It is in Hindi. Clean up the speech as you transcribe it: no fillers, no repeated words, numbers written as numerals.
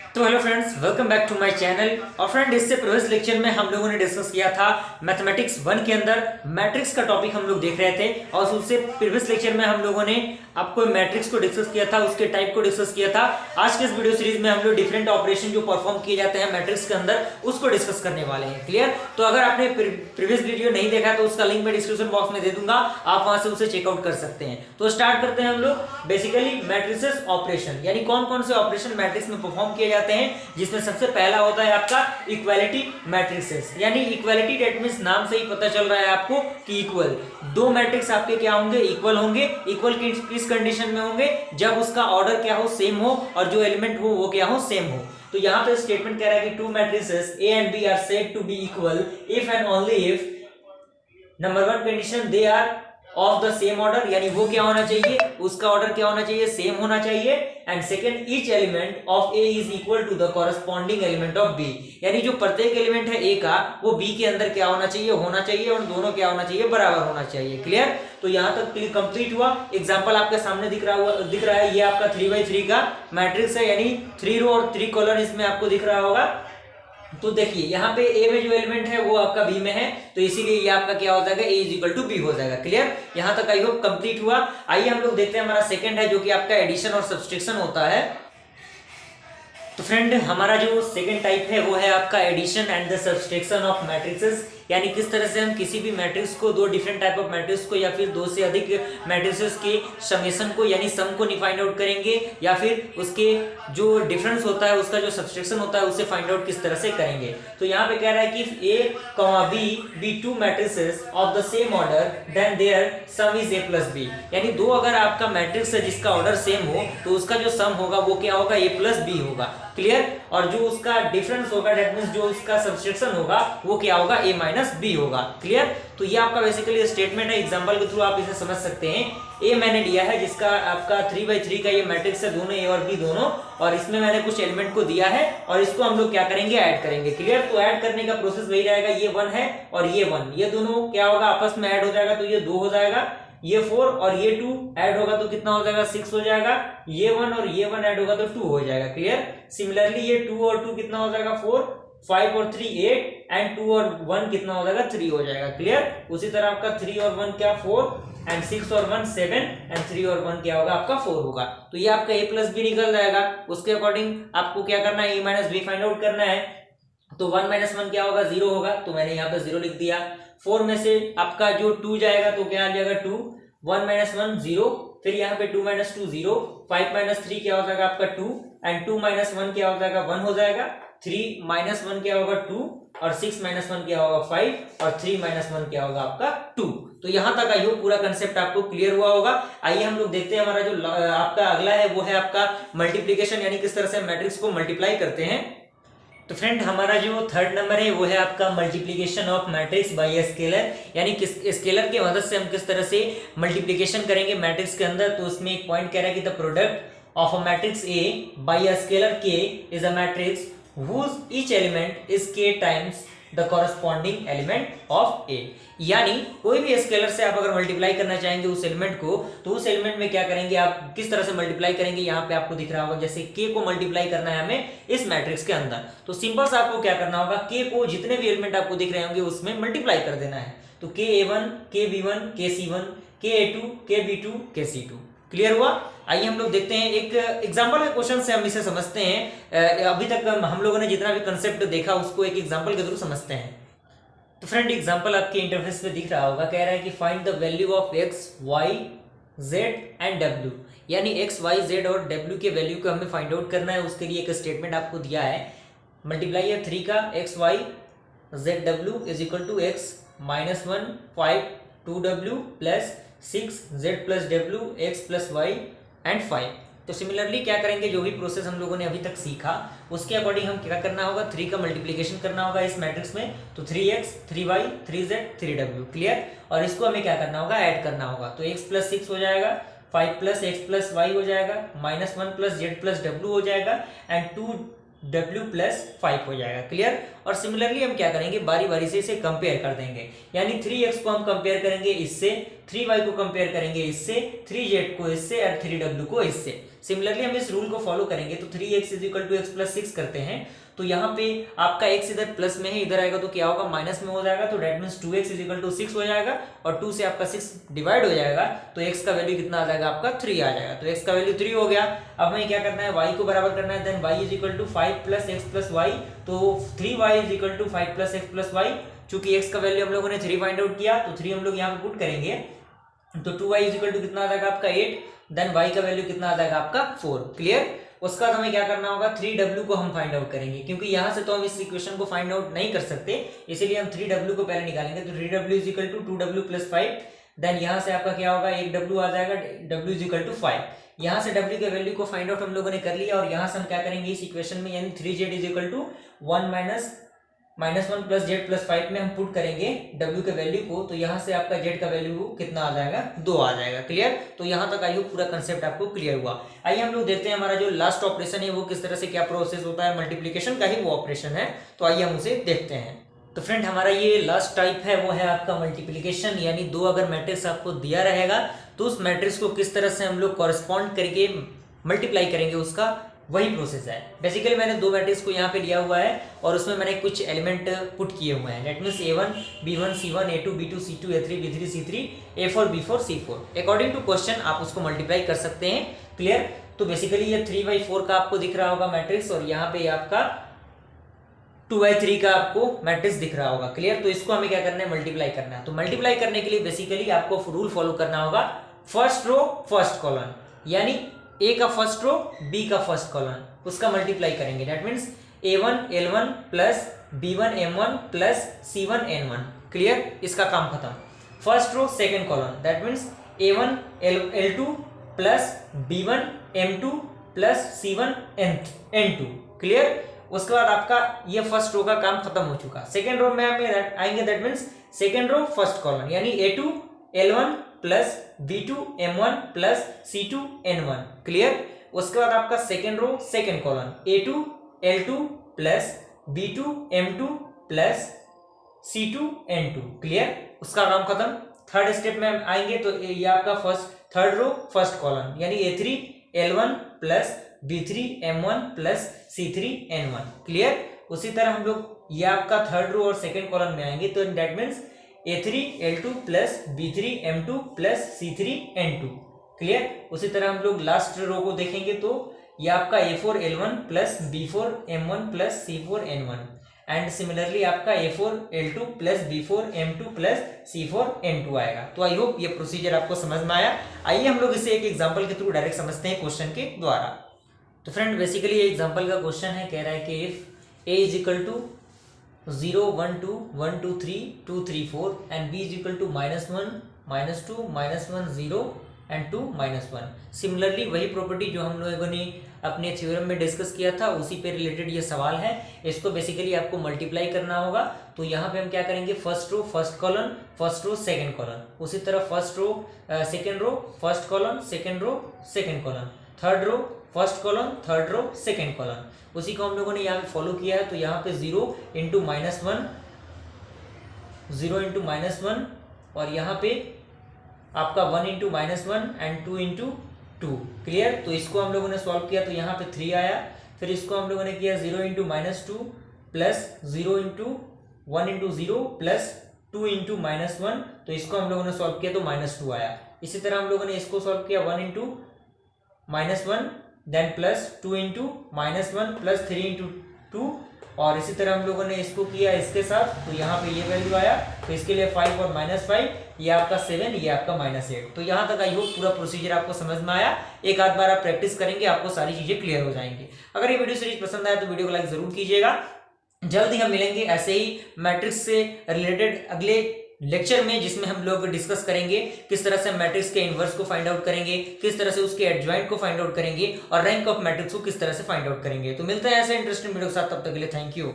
तो hello friends, welcome back to my channel. और फ्रेंड, इससे प्रीवियस लेक्चर में हम लोगों ने डिस्कस किया था मैथमेटिक्स 1 के अंदर मैट्रिक्स का टॉपिक हम लोग देख रहे थे। और उससे प्रीवियस लेक्चर में हम लोगों ने आपको मैट्रिक्स को डिस्कस किया था, उसके टाइप को डिस्कस किया था। आज के इस वीडियो सीरीज में हम लोग डिफरेंट ऑपरेशन जो परफॉर्म किए जाते हैं मैट्रिक्स के अंदर उसको डिस्कस करने वाले हैं। क्लियर? तो अगर आपने प्रीवियस वीडियो नहीं देखा है तो उसका लिंक मैं डिस्क्रिप्शन बॉक्स में दे दूंगा, आप वहां से उसे चेकआउट कर सकते हैं। तो स्टार्ट करते हैं हम लोग बेसिकली मैट्रिसेस ऑपरेशन, यानी कौन कौन से ऑपरेशन मैट्रिक्स में परफॉर्म किए जाते हैं, जिसमें सबसे पहला होता है आपका इक्वालिटी मैट्रिक्सेस। यानी इक्वालिटी डेट मींस नाम से ही पता चल रहा है आपको कि इक्वल दो मैट्रिक्स आपके क्या होंगे, इक्वल होंगे। इक्वल किस कंडीशन में होंगे? जब उसका ऑर्डर क्या हो, सेम हो, और जो एलिमेंट हो वो क्या हो, सेम हो। तो यहां पे स्टेटमेंट कह रहा है कि two matrices A and B are said to be equal if and only if number one condition they are of the same order, यानी वो क्या होना चाहिए, उसका ऑर्डर क्या होना चाहिए, सेम होना चाहिए। And second, each element of A is equal to the corresponding element of B, यानी जो प्रत्येक एलिमेंट है ए का वो बी के अंदर क्या होना चाहिए, और दोनों क्या होना चाहिए, बराबर होना चाहिए। क्लियर? तो यहां तक कंप्लीट हुआ। एग्जांपल आपके सामने दिख रहा है, ये आपका 3x3 का मैट्रिक्स है, यानी 3 रो और 3 कॉलम इसमें आपको दिख रहा होगा। तो देखिए यहाँ पे ए में जो एलिमेंट है वो आपका बी में है, तो इसीलिए ये आपका क्या हो जाएगा, ए इज इक्वल टू बी हो जाएगा। क्लियर? यहाँ तक आई होप कंप्लीट हुआ। आइए हम लोग देखते हैं हमारा सेकंड है, जो कि आपका एडिशन और सब्सट्रैक्शन होता है। तो फ्रेंड, हमारा जो सेकंड टाइप है वो है आपका addition and the subtraction of matrices, यानी किस तरह से हम किसी भी मैट्रिक्स को, दो डिफरेंट टाइप ऑफ मैट्रिक्स को या फिर दो से अधिक मैट्रिसेस के समेशन को यानी सम को नहीं फाइंड आउट करेंगे, या फिर उसके जो डिफरेंस होता है उसका जो सब्सट्रैक्शन होता है उसे फाइंड आउट किस तरह से करेंगे। तो यहाँ पे कह रहा है कि A comma B B two matrices of the same order then their sum is A plus B, यानी दो अगर आपका मैट्रिक्स है जिसका ऑर्डर सेम हो तो उसका जो सम होगा वो क्या होगा, ए प्लस बी होगा। क्लियर? और जो उसका डिफरेंस होगा, दैट मींस जो उसका सब्सट्रैक्शन होगा वो क्या होगा, ए माइनस बी होगा। क्लियर? तो ये आपका बेसिकली स्टेटमेंट है। एग्जांपल के थ्रू आप इसे समझ सकते हैं। ए मैंने लिया है जिसका आपका 3x3 का ये मैट्रिक्स है, दोनों ए और बी दोनों, और इसमें मैंने कुछ एलिमेंट को दिया है और इसको हम लोग क्या करेंगे, ऐड करेंगे। क्लियर? तो ऐड करने का प्रोसेस वही रहेगा, ये 1 है और ये 1, ये दोनों क्या होगा, आपस में ऐड हो जाएगा, तो ये 2 हो जाएगा। ये 4 और ये 2 ऐड होगा तो कितना हो जाएगा, 6 हो जाएगा। ये 1 और ये 1 ऐड होगा तो 2 हो जाएगा। क्लियर? सिमिलरली ये 2 और 2 कितना हो जाएगा, 4, 5 और 3 8, एंड 2 और 1 कितना हो जाएगा, 3 हो जाएगा। क्लियर? उसी तरह आपका 3 और 1 क्या, 4, एंड 6 और 1 7, एंड 3 और 1 क्या होगा, आपका 4 होगा। तो ये आपका ए प्लस बी निकल जाएगा। उसके अकॉर्डिंग आपको क्या करना है, ए माइनस बी फाइंड आउट करना है। तो 1 माइनस 1 क्या होगा, 0 होगा, तो मैंने यहाँ पे 0 लिख दिया। 4 में से आपका जो 2 जाएगा तो क्या आ जाएगा, 2, 1 माइनस 1 0, फिर यहाँ पे 2 माइनस 2 0, 5 माइनस 3 क्या हो जाएगा आपका 2, एंड 2 माइनस 1 क्या हो जाएगा, 1 हो जाएगा। 3 माइनस 1 क्या होगा 2, और 6 माइनस 1 क्या होगा 5, और 3 माइनस 1 क्या होगा आपका 2। तो यहां तक आइए पूरा कंसेप्ट आपको क्लियर हुआ होगा। आइए हम लोग देखते हैं हमारा जो आपका अगला है वो है आपका मल्टीप्लीकेशन, यानी किस तरह से मैट्रिक्स को मल्टीप्लाई करते हैं। तो फ्रेंड, हमारा जो थर्ड नंबर है वो है आपका multiplication of matrix bye scalar, यानी किस स्केलर की मदद से हम किस तरह से मल्टीप्लिकेशन करेंगे मैट्रिक्स के अंदर। तो उसमें एक पॉइंट कह रहा है कि the product of a matrix A by a scalar k is a matrix whose each element is k times the corresponding element of A, यानी कोई भी स्केलर से आप अगर मल्टीप्लाई करना चाहेंगे उस एलिमेंट को, तो उस एलिमेंट में क्या करेंगे, आप किस तरह से मल्टीप्लाई करेंगे, यहाँ पे आपको दिख रहा होगा जैसे k को मल्टीप्लाई करना है हमें इस मैट्रिक्स के अंदर। तो सिंपल से आपको क्या करना होगा, k को जितने भी एलिमेंट आपको दिख रहे होंगे उसमें मल्टीप्लाई कर देना है। तो ka1 kb1 kc1 ka2 kb2 kc2। Clear हुआ? आइए हम लोग देखते हैं एक एग्जांपल के क्वेश्चन से हम इसे समझते हैं। अभी तक हम लोगों ने जितना भी कंसेप्ट देखा उसको एक एग्जांपल के थ्रू समझते हैं। तो फ्रेंड, एग्जांपल आपके इंटरफेस पे दिख रहा होगा, कह रहा है कि find the value of x y z and डब्ल्यू, यानी एक्स वाई जेड और डब्ल्यू के वैल्यू को हमें फाइंड आउट करना है। उसके लिए एक स्टेटमेंट आपको दिया है, मल्टीप्लाई है 3 का एक्स वाई जेड डब्ल्यू is equal to x minus 1 5 2w plus 6 z plus डब्ल्यू एक्स प्लस वाई एंड 5। तो सिमिलरली क्या करेंगे, जो भी प्रोसेस हम लोगों ने अभी तक सीखा उसके अकॉर्डिंग हम क्या करना होगा, 3 का मल्टीप्लिकेशन करना होगा इस मैट्रिक्स में। तो 3x 3y 3z 3w। Clear? और इसको हमें क्या करना होगा, ऐड करना होगा। तो x प्लस 6 हो जाएगा, 5 प्लस x प्लस वाई हो जाएगा, minus 1 plus Z plus W हो जाएगा, एंड 2w प्लस 5 हो जाएगा। क्लियर? और सिमिलरली हम क्या करेंगे, बारी बारी से इसे कंपेयर कर देंगे, यानी 3x को हम कंपेयर करेंगे इससे, 3y को कंपेयर करेंगे इससे, 3z को इससे और 3w को इससे। सिमिलरली हम इस रूल को फॉलो करेंगे तो 3x = x + 6 करते हैं। तो यहाँ पे आपका x इधर प्लस में है, इधर आएगा तो क्या होगा, माइनस में हो जाएगा। तो डेट मीन्स 2x = 6 हो जाएगा और 2 से आपका 6 डिवाइड हो जाएगा तो x का वैल्यू कितना आ जाएगा, आपका 3 आ जाएगा। तो x का वैल्यू 3 हो गया। अब हमें क्या करना है, y को बराबर करना है। देन y = 5 + x + y, तो 3y = 5 + x + y। चूंकि x का वैल्यू हम लोगों ने 3 फाइंड आउट किया तो 3 हम लोग यहाँ पे पुट करेंगे तो 2y = कितना आ जाएगा आपका 8। देन y का वैल्यू कितना आ जाएगा आपका 4। क्लियर। उसका हमें क्या करना होगा, 3w को हम फाइंड आउट करेंगे, क्योंकि यहाँ से तो हम इस इक्वेशन को फाइंड आउट नहीं कर सकते, इसीलिए हम 3w को पहले निकालेंगे। तो 3w = 2w + 5। देन यहाँ से आपका क्या होगा, 1w आ जाएगा, w = 5। यहाँ से w के वैल्यू को फाइंड आउट हम लोगों ने कर लिया और यहाँ से हम क्या करेंगे इस इक्वेशन में, यानी 3z = 1 -1 + z + 5 में हम पुट करेंगे w के वैल्यू को। तो यहाँ से आपका z का वैल्यू कितना आ जाएगा, 2 आ जाएगा। क्लियर। तो यहाँ तक आई होप पूरा कंसेप्ट आपको क्लियर हुआ। आइए हम लोग देखते हैं हमारा जो लास्ट ऑपरेशन है वो किस तरह से क्या प्रोसेस होता है, मल्टीप्लिकेशन का ही वो ऑपरेशन है। तो आइए हम उसे देखते हैं। तो फ्रेंड हमारा ये लास्ट टाइप है वो है आपका मल्टीप्लिकेशन, यानी 2 अगर मैट्रिक्स आपको दिया रहेगा तो उस मैट्रिक्स को किस तरह से हम लोग कॉरेस्पॉन्ड करके मल्टीप्लाई करेंगे, उसका वही प्रोसेस है। बेसिकली मैंने 2 मैट्रिक्स को यहाँ पे लिया हुआ है और उसमें मैंने कुछ एलिमेंट पुट किए हुए हैं। That means A1 B1 C1 A2 B2 C2 A3 B3 C3 A4 B4 C4। According to question आप उसको मल्टीप्लाई कर सकते हैं। क्लियर। तो बेसिकली ये 3/4 का आपको दिख रहा होगा मैट्रिक्स और यहाँ पे आपका 2/3 का आपको मैट्रिक्स दिख रहा होगा। क्लियर। तो इसको हमें क्या करना है, मल्टीप्लाई करना है। तो मल्टीप्लाई करने के लिए बेसिकली आपको रूल फॉलो करना होगा, फर्स्ट रो फर्स्ट कॉलम, यानी ए का फर्स्ट रो बी का फर्स्ट कॉलम, उसका मल्टीप्लाई करेंगे। That means A1 L1 + B1 M1 + C1 N1। Clear. इसका काम खत्म। First row second column, that means A1 L2 + B1 M2 + C1 N2। Clear. उसके बाद आपका ये फर्स्ट रो का काम खत्म हो चुका। सेकंड रो में हम आएंगे, that means second row first column, यानी A2 L1 + B2 M1 + C2 N1। Clear. उसके बाद आपका second row second column A2 L2 + B2 M2 + C2 N2। Clear. उसका काम खत्म। थर्ड स्टेप में हम आएंगे तो ये आपका थर्ड रो फर्स्ट कॉलम, यानी A3 L1 + B3 M1 + C3 N1। Clear. उसी तरह हम लोग ये आपका थर्ड रो और सेकंड कॉलम में आएंगे तो that means A3 L2 + B3 M2 + C3 N2। Clear. उसी तरह हम लोग लास्ट रो को देखेंगे तो ये आपका A4 L1 + B4 M1 + C4 N1 and similarly आपका A4 L2 + B4 M2 + C4 N2 आएगा। तो आई होप ये प्रोसीजर आपको समझ में आया। आइए हम लोग इसे एक एग्जाम्पल के थ्रू डायरेक्ट समझते हैं क्वेश्चन के द्वारा। तो फ्रेंड बेसिकली ये एग्जाम्पल का क्वेश्चन है, कह रहा है कि if A = 0 1 2 1 2 3 2 3 4 and B = -1 -2 -1 0 and 2 -1। Similarly वही प्रॉपर्टी जो हम लोगों ने अपने थ्योरम में डिस्कस किया था उसी पे रिलेटेड ये सवाल है। इसको बेसिकली आपको मल्टीप्लाई करना होगा। तो यहाँ पे हम क्या करेंगे, first row first column, first row second column, उसी तरह first row second row first column, second row second column, third row first column, third row second column, उसी को हम लोगों ने यहाँ पे फॉलो किया है। तो यहाँ पे 0 × -1 0 × -1 और यहाँ पे आपका 1 × -1 एंड 2 × 2। क्लियर। तो इसको हम लोगों ने सॉल्व किया तो यहाँ पे 3 आया। फिर इसको हम लोगों ने किया 0 × -2 + 0 × 1 × 0 + 2 × -1। तो इसको हम लोगों ने सॉल्व किया तो -2 आया। इसी तरह हम लोगों ने इसको सॉल्व किया 1 × -1 देन +2 × -1 + 3 × 2 और इसी तरह हम लोगों ने इसको किया इसके साथ तो यहाँ पे ये वैल्यू आया। तो इसके लिए 5 और -5, ये आपका 7, ये आपका -8। तो यहाँ तक आई होप पूरा प्रोसीजर आपको समझ में आया। एक आध बार आप प्रैक्टिस करेंगे आपको सारी चीजें क्लियर हो जाएंगी। अगर ये वीडियो सीरीज पसंद आया तो वीडियो को लाइक जरूर कीजिएगा। जल्द ही हम मिलेंगे ऐसे ही मैट्रिक्स से रिलेटेड अगले लेक्चर में, जिसमें हम लोग डिस्कस करेंगे किस तरह से मैट्रिक्स के इनवर्स को फाइंड आउट करेंगे, किस तरह से उसके एडजॉइंट को फाइंड आउट करेंगे और रैंक ऑफ मैट्रिक्स को किस तरह से फाइंड आउट करेंगे। तो मिलता है ऐसे इंटरेस्टिंग वीडियो के साथ, तब तक के लिए थैंक यू।